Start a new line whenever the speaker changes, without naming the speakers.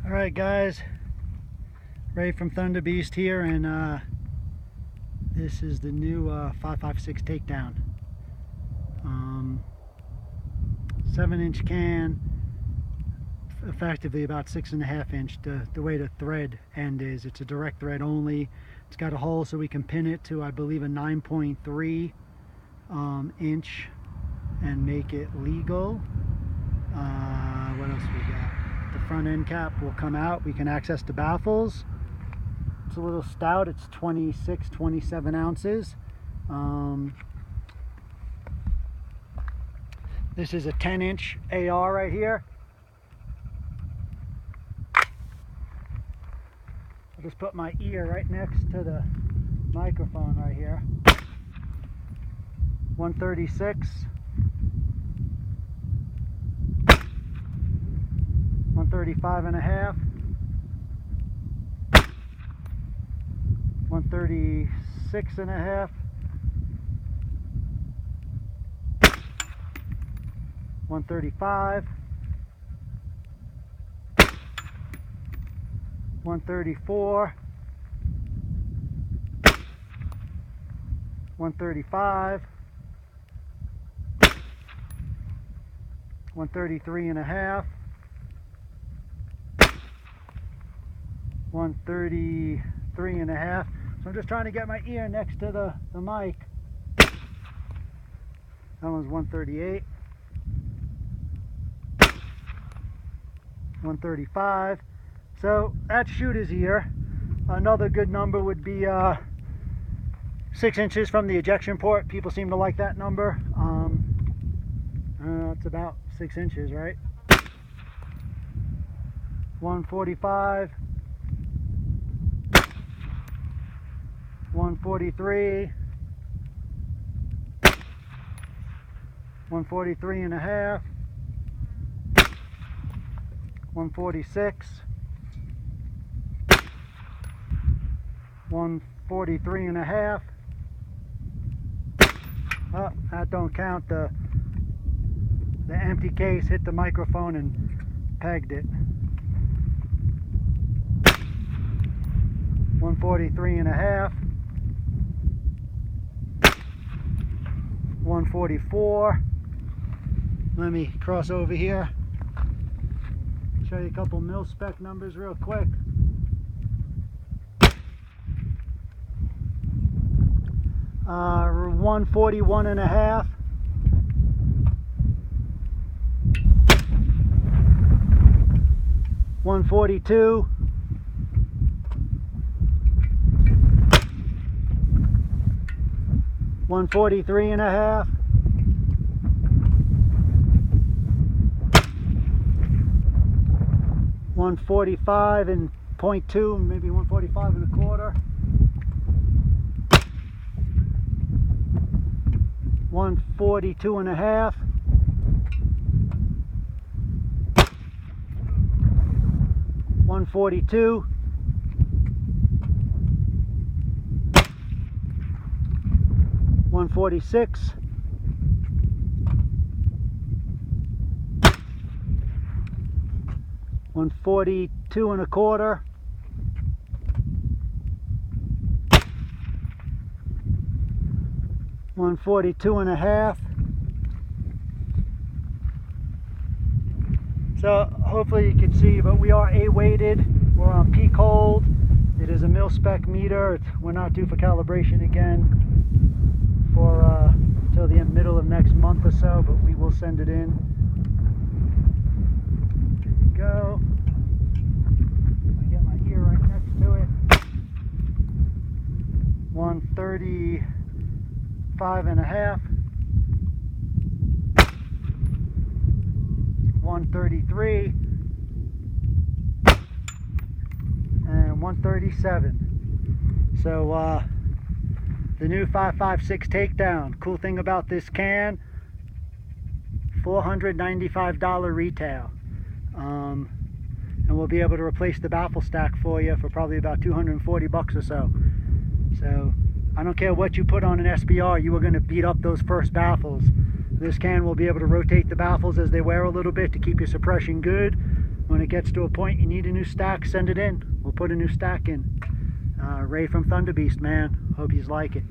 Alright guys, Ray from Thunder Beast here, and this is the new 5.56 takedown. 7-inch can, effectively about 6.5 inch. The way the thread end is, it's a direct thread only. It's got a hole so we can pin it to, I believe, a 9.3 inch and make it legal. What else we got? The front end cap will come out. We can access the baffles. It's a little stout. It's 27 ounces. This is a 10-inch AR right here. I'll just put my ear right next to the microphone right here. 136. 135.5, 136.5, 135, 134, 135, 133.5, 133.5. So I'm just trying to get my ear next to the mic. That one's 138. 135. So that's shooter's ear. Another good number would be 6 inches from the ejection port. People seem to like that number. It's about 6 inches, right? 145. 143, 143.5, 146, 143.5. Oh, that don't count. The empty case hit the microphone and pegged it. 143.5. 144. Let me cross over here, show you a couple Milspec numbers real quick. Uh, 141.5. 142. 143.5. 145 and 0.2, maybe 145.25. 142.5. 142. 146. 142.25. 142.5. So hopefully you can see, but we are A-weighted. We're on peak hold. It is a Milspec meter. We're not due for calibration again for till the middle of next month or so, but we will send it in. There we go. I get my ear right next to it. 135.5. 133 and 137. So the new 5.56 takedown. Cool thing about this can, $495 retail, and we'll be able to replace the baffle stack for you for probably about 240 bucks or so. So I don't care what you put on an SBR, you are going to beat up those first baffles. This can will be able to rotate the baffles as they wear a little bit to keep your suppression good. When it gets to a point you need a new stack, send it in. We'll put a new stack in. Ray from Thunderbeast, man. Hope you like it.